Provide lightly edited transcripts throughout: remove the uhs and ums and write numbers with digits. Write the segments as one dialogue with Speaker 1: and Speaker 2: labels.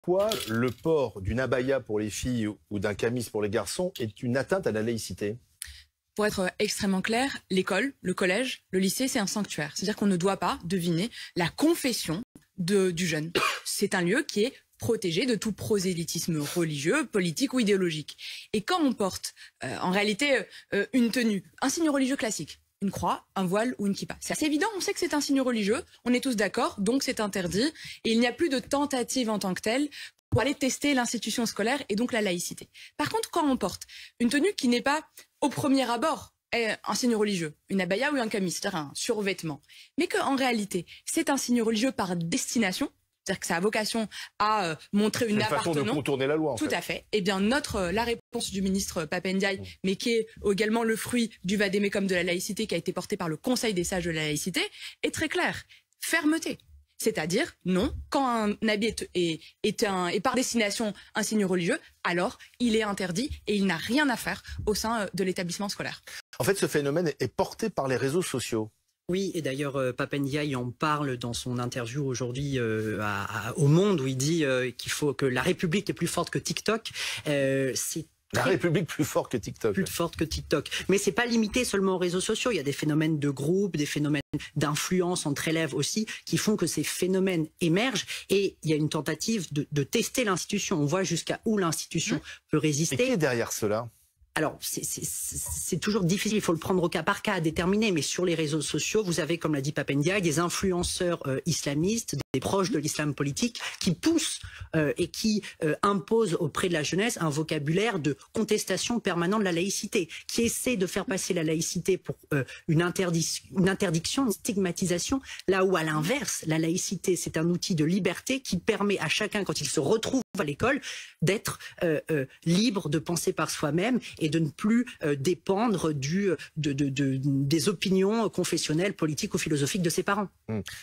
Speaker 1: Pourquoi le port d'une abaya pour les filles ou d'un camis pour les garçons est une atteinte à la laïcité?
Speaker 2: Pour être extrêmement clair, l'école, le collège, le lycée, c'est un sanctuaire. C'est-à-dire qu'on ne doit pas deviner la confession du jeune. C'est un lieu qui est protégé de tout prosélytisme religieux, politique ou idéologique. Et quand on porte en réalité une tenue, un signe religieux classique, une croix, un voile ou une kippa, c'est assez évident, on sait que c'est un signe religieux, on est tous d'accord, donc c'est interdit. Et il n'y a plus de tentative en tant que telle pour aller tester l'institution scolaire et donc la laïcité. Par contre, quand on porte une tenue qui n'est pas au premier abord un signe religieux, une abaya ou un camis, c'est-à-dire un survêtement, mais qu'en réalité, c'est un signe religieux par destination, c'est-à-dire que ça a vocation à montrer une appartenance.
Speaker 1: C'est une façon de contourner la loi, en fait.
Speaker 2: Tout à fait. Eh bien, la réponse du ministre Pap Ndiaye, mais qui est également le fruit du vade-mecum de la laïcité, qui a été porté par le Conseil des sages de la laïcité, est très claire. Fermeté. C'est-à-dire, non, quand un habit est par destination un signe religieux, alors il est interdit et il n'a rien à faire au sein de l'établissement scolaire.
Speaker 1: En fait, ce phénomène est porté par les réseaux sociaux.
Speaker 3: Oui, et d'ailleurs, Pap Ndiaye en parle dans son interview aujourd'hui au Monde, où il dit qu'il faut que la République est plus forte que TikTok.
Speaker 1: La République plus forte que TikTok.
Speaker 3: Plus forte que TikTok. Mais c'est pas limité seulement aux réseaux sociaux. Il y a des phénomènes de groupe, des phénomènes d'influence entre élèves aussi, qui font que ces phénomènes émergent. Et il y a une tentative de tester l'institution. On voit jusqu'à où l'institution peut résister.
Speaker 1: Et qui est derrière cela?
Speaker 3: Alors, c'est toujours difficile, il faut le prendre au cas par cas à déterminer, mais sur les réseaux sociaux, vous avez, comme l'a dit Pap Ndiaye, des influenceurs islamistes, des proches de l'islam politique, qui poussent et qui imposent auprès de la jeunesse un vocabulaire de contestation permanente de la laïcité, qui essaie de faire passer la laïcité pour une interdiction, une stigmatisation, là où, à l'inverse, la laïcité, c'est un outil de liberté qui permet à chacun, quand il se retrouve à l'école, d'être libre de penser par soi-même et de ne plus dépendre des opinions confessionnelles, politiques ou philosophiques de ses parents.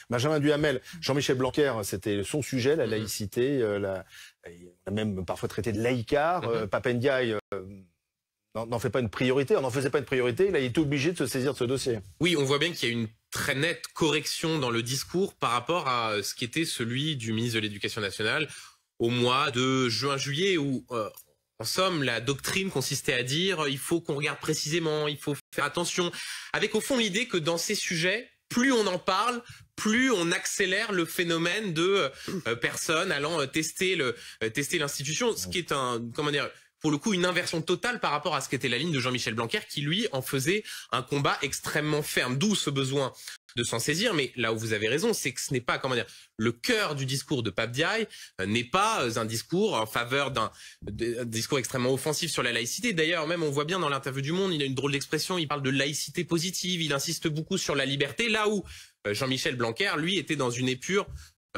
Speaker 1: Benjamin Duhamel, Jean-Michel Blanquer, c'était son sujet, la laïcité. On a même parfois traité de laïcard. Pap Ndiaye n'en fait pas une priorité. On n'en faisait pas une priorité. Là, il est obligé de se saisir de ce dossier.
Speaker 4: Oui, on voit bien qu'il y a une très nette correction dans le discours par rapport à ce qui était celui du ministre de l'Éducation nationale au mois de juin-juillet, où en somme, la doctrine consistait à dire il faut qu'on regarde précisément, il faut faire attention, avec au fond l'idée que dans ces sujets, plus on en parle, plus on accélère le phénomène de personnes allant tester l'institution, ce qui est pour le coup, une inversion totale par rapport à ce qu'était la ligne de Jean-Michel Blanquer, qui lui en faisait un combat extrêmement ferme, d'où ce besoin de s'en saisir. Mais là où vous avez raison, c'est que ce n'est pas, le cœur du discours de Pap Ndiaye n'est pas un discours en faveur d'un discours extrêmement offensif sur la laïcité. D'ailleurs, même on voit bien dans l'interview du Monde, il a une drôle d'expression, il parle de laïcité positive, il insiste beaucoup sur la liberté, là où Jean-Michel Blanquer, lui, était dans une épure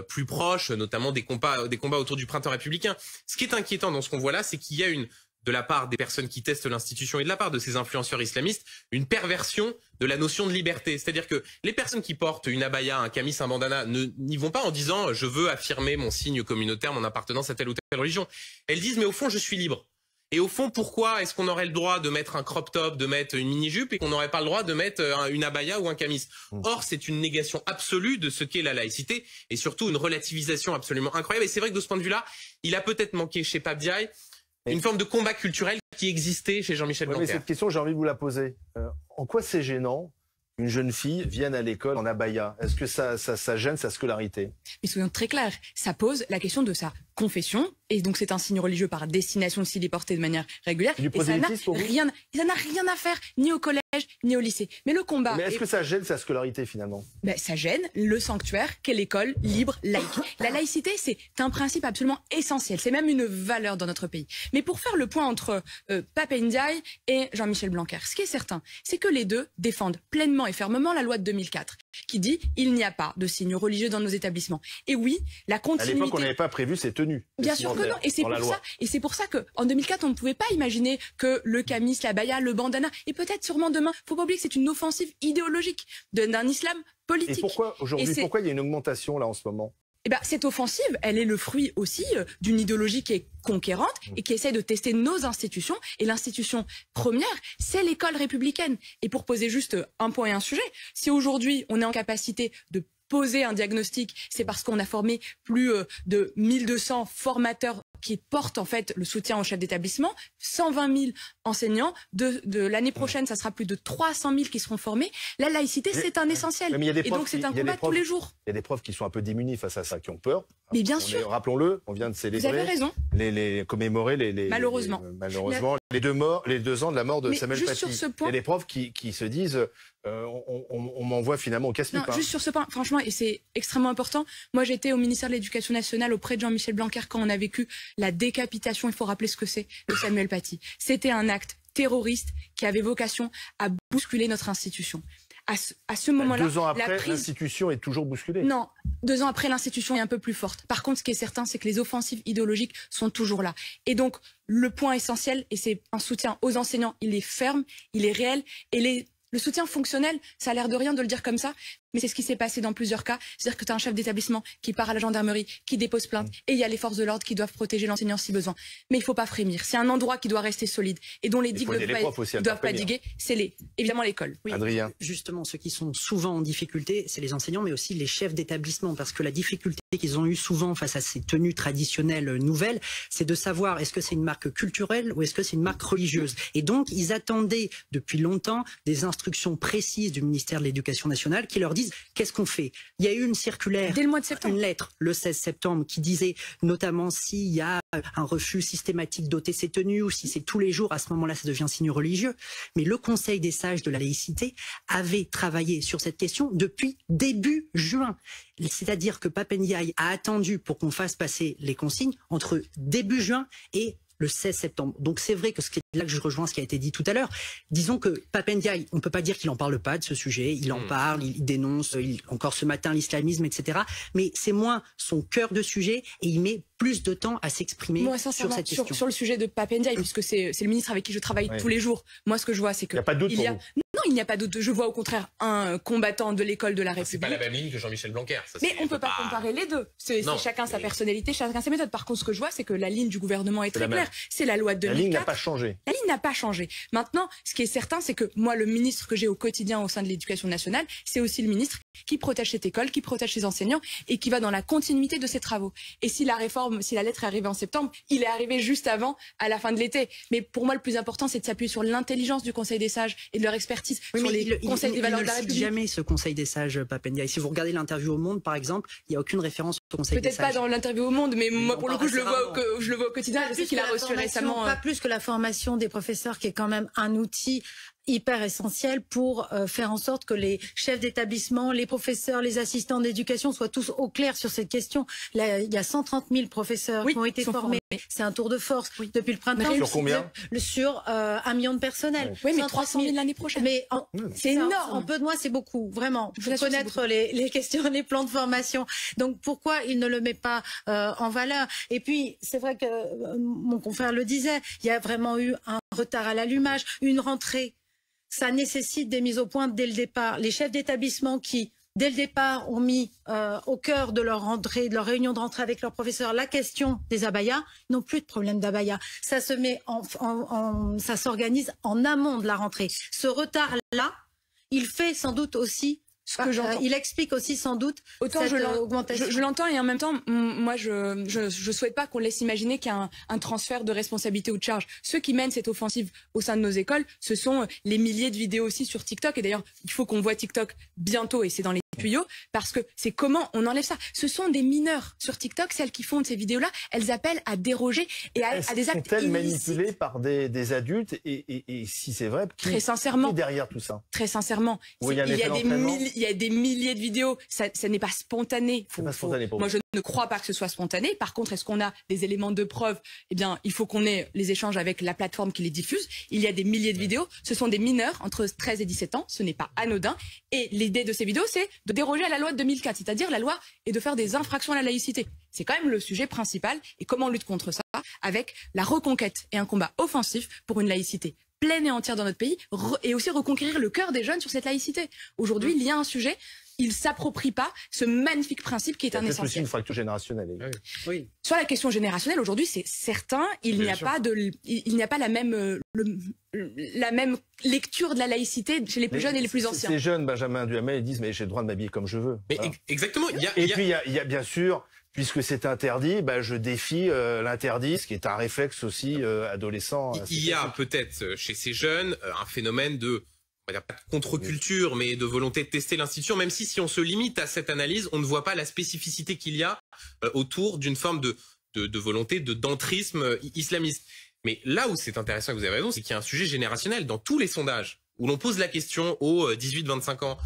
Speaker 4: plus proche, notamment des combats autour du printemps républicain. Ce qui est inquiétant dans ce qu'on voit là, c'est qu'il y a de la part des personnes qui testent l'institution et de la part de ces influenceurs islamistes, une perversion de la notion de liberté. C'est-à-dire que les personnes qui portent une abaya, un camis, un bandana, n'y vont pas en disant « je veux affirmer mon signe communautaire, mon appartenance à telle ou telle religion ». Elles disent « mais au fond, je suis libre ». Et au fond, pourquoi est-ce qu'on aurait le droit de mettre un crop top, de mettre une mini-jupe et qu'on n'aurait pas le droit de mettre une abaya ou un camis? Or, c'est une négation absolue de ce qu'est la laïcité et surtout une relativisation absolument incroyable. Et c'est vrai que de ce point de vue-là, il a peut-être manqué chez Pap Ndiaye une forme de combat culturel qui existait chez Jean-Michel Blanquer.
Speaker 1: Mais cette question, j'ai envie de vous la poser. En quoi c'est gênant qu'une jeune fille vienne à l'école en abaya? Est-ce que ça gêne sa scolarité?
Speaker 2: Mais soyons très clairs, ça pose la question de sa confession, et donc c'est un signe religieux par destination s'il est porté de manière régulière.
Speaker 1: Du prosélytisme pour vous?
Speaker 2: Ça n'a rien à faire, ni au collège, ni au lycée. Mais le combat...
Speaker 1: Mais est-ce que ça gêne sa scolarité finalement?
Speaker 2: Ça gêne le sanctuaire qu'est l'école libre, laïque. La laïcité, c'est un principe absolument essentiel, c'est même une valeur dans notre pays. Mais pour faire le point entre Pap Ndiaye et Jean-Michel Blanquer, ce qui est certain, c'est que les deux défendent pleinement et fermement la loi de 2004, qui dit il n'y a pas de signes religieux dans nos établissements. Et oui, la continuité...
Speaker 1: À l'époque, on n'avait pas prévu ces tenues.
Speaker 2: Bien sûr que non, et c'est pour ça qu'en 2004, on ne pouvait pas imaginer que le camis, l'abaya, le bandana, et peut-être sûrement demain, faut pas oublier que c'est une offensive idéologique d'un islam politique.
Speaker 1: Et pourquoi aujourd'hui, pourquoi il y a une augmentation là en ce moment?
Speaker 2: Cette offensive, elle est le fruit aussi d'une idéologie qui est conquérante et qui essaie de tester nos institutions. Et l'institution première, c'est l'école républicaine. Et pour poser juste un point et un sujet, si aujourd'hui on est en capacité de poser un diagnostic, c'est parce qu'on a formé plus de 1200 formateurs qui portent en fait le soutien aux chefs d'établissement, 120 000 enseignants. De l'année prochaine, ça sera plus de 300 000 qui seront formés. La laïcité, c'est un essentiel. Et donc c'est un combat tous les jours.
Speaker 1: Il y a des profs qui sont un peu démunis face à ça, qui ont peur.
Speaker 2: Mais bien sûr.
Speaker 1: Rappelons-le, on vient de célébrer.
Speaker 2: Vous avez raison.
Speaker 1: Commémorer
Speaker 2: malheureusement.
Speaker 1: Les 2 ans de la mort de Samuel Paty.
Speaker 2: Sur ce point,
Speaker 1: il y a des profs qui se disent on m'envoie finalement au casse-pipe.
Speaker 2: Juste sur ce point, franchement, et c'est extrêmement important. Moi, j'étais au ministère de l'Éducation nationale auprès de Jean-Michel Blanquer quand on a vécu la décapitation, il faut rappeler ce que c'est, de Samuel Paty. C'était un acte terroriste qui avait vocation à bousculer notre institution. À ce moment-là,
Speaker 1: 2 ans après, l'institution est toujours bousculée.
Speaker 2: Non, 2 ans après, l'institution est un peu plus forte. Par contre, ce qui est certain, c'est que les offensives idéologiques sont toujours là. Et donc, le point essentiel, et c'est un soutien aux enseignants, il est ferme, il est réel, et le soutien fonctionnel, ça a l'air de rien de le dire comme ça, mais c'est ce qui s'est passé dans plusieurs cas. C'est-à-dire que tu as un chef d'établissement qui part à la gendarmerie, qui dépose plainte, et il y a les forces de l'ordre qui doivent protéger l'enseignant si besoin. Mais il ne faut pas frémir. C'est un endroit qui doit rester solide et dont les digues ne doivent pas diguer. C'est évidemment l'école.
Speaker 3: Oui,
Speaker 1: Adrien.
Speaker 3: Justement, ceux qui sont souvent en difficulté, c'est les enseignants, mais aussi les chefs d'établissement, parce que la difficulté qu'ils ont eue souvent face à ces tenues traditionnelles nouvelles, c'est de savoir est-ce que c'est une marque culturelle ou est-ce que c'est une marque religieuse. Et donc, ils attendaient depuis longtemps des instructions précises du ministère de l'Éducation nationale qui leur disent qu'est-ce qu'on fait. Il y a eu une circulaire,
Speaker 2: dès le mois de septembre,
Speaker 3: une lettre le 16 septembre qui disait notamment s'il y a un refus systématique d'ôter ces tenues ou si c'est tous les jours, à ce moment-là ça devient signe religieux. Mais le Conseil des sages de la laïcité avait travaillé sur cette question depuis début juin. C'est-à-dire que Pape Ndiaye a attendu pour qu'on fasse passer les consignes entre début juin et le 16 septembre. Donc c'est vrai que c'est là que je rejoins ce qui a été dit tout à l'heure. Disons que Pape Ndiaye, on ne peut pas dire qu'il n'en parle pas de ce sujet. Il en parle, il dénonce encore ce matin l'islamisme, etc. Mais c'est moins son cœur de sujet et il met plus de temps à s'exprimer sur cette question.
Speaker 2: Sur le sujet de Pape Ndiaye, puisque c'est le ministre avec qui je travaille tous les jours. Moi, ce que je vois, c'est que...
Speaker 1: Il n'y a pas de doute pour vous.
Speaker 2: Non, il n'y a pas doute. Je vois au contraire un combattant de l'école de la République.
Speaker 4: C'est pas la même ligne que Jean-Michel Blanquer.
Speaker 2: Mais on ne peut pas comparer les deux. C'est chacun sa personnalité, chacun ses méthodes. Par contre, ce que je vois, c'est que la ligne du gouvernement est très claire. C'est la loi de 2004.
Speaker 1: La ligne n'a pas changé.
Speaker 2: La ligne n'a pas changé. Maintenant, ce qui est certain, c'est que moi, le ministre que j'ai au quotidien au sein de l'Éducation nationale, c'est aussi le ministre qui protège cette école, qui protège ses enseignants et qui va dans la continuité de ses travaux. Et si la lettre est arrivée en septembre, il est arrivé juste avant, à la fin de l'été. Mais pour moi, le plus important, c'est de s'appuyer sur l'intelligence du Conseil des sages et de leur expertise sur les conseils des valeurs de la République.
Speaker 3: Il ne jamais ce Conseil des sages, Pape Ndiaye. Si vous regardez l'interview au Monde, par exemple, il n'y a aucune référence au Conseil des sages.
Speaker 2: Peut-être pas dans l'interview au Monde, mais moi, pour le coup, je le vois au quotidien. Je sais qu'il a reçu récemment...
Speaker 5: Pas plus que la formation des professeurs, qui est quand même un outil hyper essentiel pour faire en sorte que les chefs d'établissement, les professeurs, les assistants d'éducation soient tous au clair sur cette question. Là, il y a 130 000 professeurs qui ont été formés. C'est un tour de force depuis le printemps.
Speaker 1: Sur combien?
Speaker 5: Sur 1 million de personnels.
Speaker 2: Oui, mais 300 000 l'année prochaine.
Speaker 5: Mais
Speaker 2: c'est énorme.
Speaker 5: En peu de mois, c'est beaucoup, vraiment. Il faut connaître les questions, les plans de formation. Donc pourquoi il ne le met pas en valeur? Et puis, c'est vrai que mon confrère le disait, il y a vraiment eu un retard à l'allumage, une rentrée. Ça nécessite des mises au point dès le départ. Les chefs d'établissement qui, dès le départ, ont mis au cœur de leur rentrée, de leur réunion de rentrée avec leurs professeurs, la question des abayas, n'ont plus de problème d'abaya. Ça se met ça s'organise en amont de la rentrée. Ce retard-là, il fait sans doute aussi il explique aussi sans doute cette augmentation.
Speaker 2: Je l'entends et en même temps, moi, je souhaite pas qu'on laisse imaginer qu'il y a un transfert de responsabilité ou de charge. Ceux qui mènent cette offensive au sein de nos écoles, ce sont les milliers de vidéos aussi sur TikTok. Et d'ailleurs, il faut qu'on voit TikTok bientôt et c'est dans les tuyaux parce que c'est comment on enlève ça. Ce sont des mineurs sur TikTok, celles qui font de ces vidéos-là, elles appellent à déroger et à des actes
Speaker 1: sont-elles manipulées par des adultes et si c'est vrai, qui est derrière tout ça? Très sincèrement,
Speaker 2: il y a des milliers de vidéos, ça n'est pas spontané. Moi, je ne crois pas que ce soit spontané. Par contre, est-ce qu'on a des éléments de preuve? Eh bien, il faut qu'on ait les échanges avec la plateforme qui les diffuse. Il y a des milliers de vidéos. Ce sont des mineurs entre 13 et 17 ans. Ce n'est pas anodin. Et l'idée de ces vidéos, c'est de déroger à la loi de 2004. C'est-à-dire la loi est de faire des infractions à la laïcité. C'est quand même le sujet principal. Et comment on lutte contre ça? Avec la reconquête et un combat offensif pour une laïcité pleine et entière dans notre pays et aussi reconquérir le cœur des jeunes sur cette laïcité. Aujourd'hui, il y a un sujet. ils s'approprient pas ce magnifique principe qui est un essentiel.
Speaker 1: C'est aussi une fracture générationnelle.
Speaker 3: Oui.
Speaker 2: Sur la question générationnelle, aujourd'hui, c'est certain, il n'y a pas la même lecture de la laïcité chez les plus jeunes et les plus anciens.
Speaker 1: Ces jeunes, Benjamin Duhamel, ils disent mais j'ai le droit de m'habiller comme je veux.
Speaker 4: Mais
Speaker 1: voilà.
Speaker 4: Exactement.
Speaker 1: Puis il y a bien sûr, puisque c'est interdit, je défie l'interdit, ce qui est un réflexe aussi adolescent.
Speaker 4: Il y a peut-être chez ces jeunes un phénomène de, on va dire pas de contre-culture, mais de volonté de tester l'institution, même si on se limite à cette analyse, on ne voit pas la spécificité qu'il y a autour d'une forme de volonté d'entrisme islamiste. Mais là où c'est intéressant, et vous avez raison, c'est qu'il y a un sujet générationnel dans tous les sondages où l'on pose la question aux 18-25 ans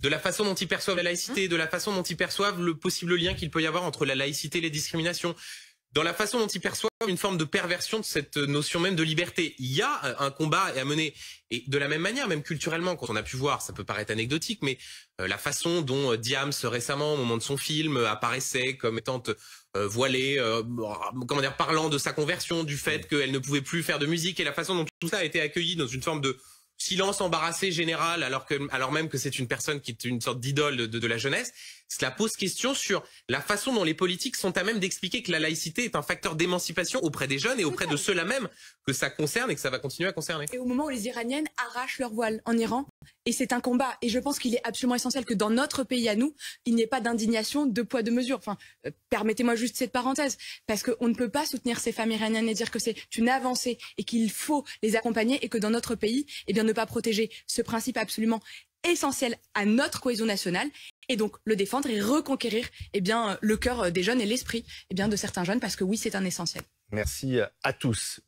Speaker 4: de la façon dont ils perçoivent la laïcité, de la façon dont ils perçoivent le possible lien qu'il peut y avoir entre la laïcité et les discriminations, dans la façon dont ils perçoivent une forme de perversion de cette notion même de liberté. Il y a un combat à mener. Et de la même manière, même culturellement, quand on a pu voir, ça peut paraître anecdotique, mais la façon dont Diams récemment, au moment de son film, apparaissait comme étant voilée, parlant de sa conversion, du fait qu'elle ne pouvait plus faire de musique, et la façon dont tout ça a été accueilli dans une forme de silence embarrassé général, alors même que c'est une personne qui est une sorte d'idole de la jeunesse. Cela pose question sur la façon dont les politiques sont à même d'expliquer que la laïcité est un facteur d'émancipation auprès des jeunes et auprès de ceux-là même que ça concerne et que ça va continuer à concerner. Et
Speaker 2: au moment où les Iraniennes arrachent leur voile en Iran, et c'est un combat, et je pense qu'il est absolument essentiel que dans notre pays à nous, il n'y ait pas d'indignation, de poids, de mesure. Enfin, permettez-moi juste cette parenthèse, parce qu'on ne peut pas soutenir ces femmes iraniennes et dire que c'est une avancée et qu'il faut les accompagner et que dans notre pays, eh bien, ne pas protéger ce principe absolument essentiel à notre cohésion nationale et donc le défendre et reconquérir le cœur des jeunes et l'esprit de certains jeunes parce que oui, c'est un essentiel.
Speaker 1: Merci à tous.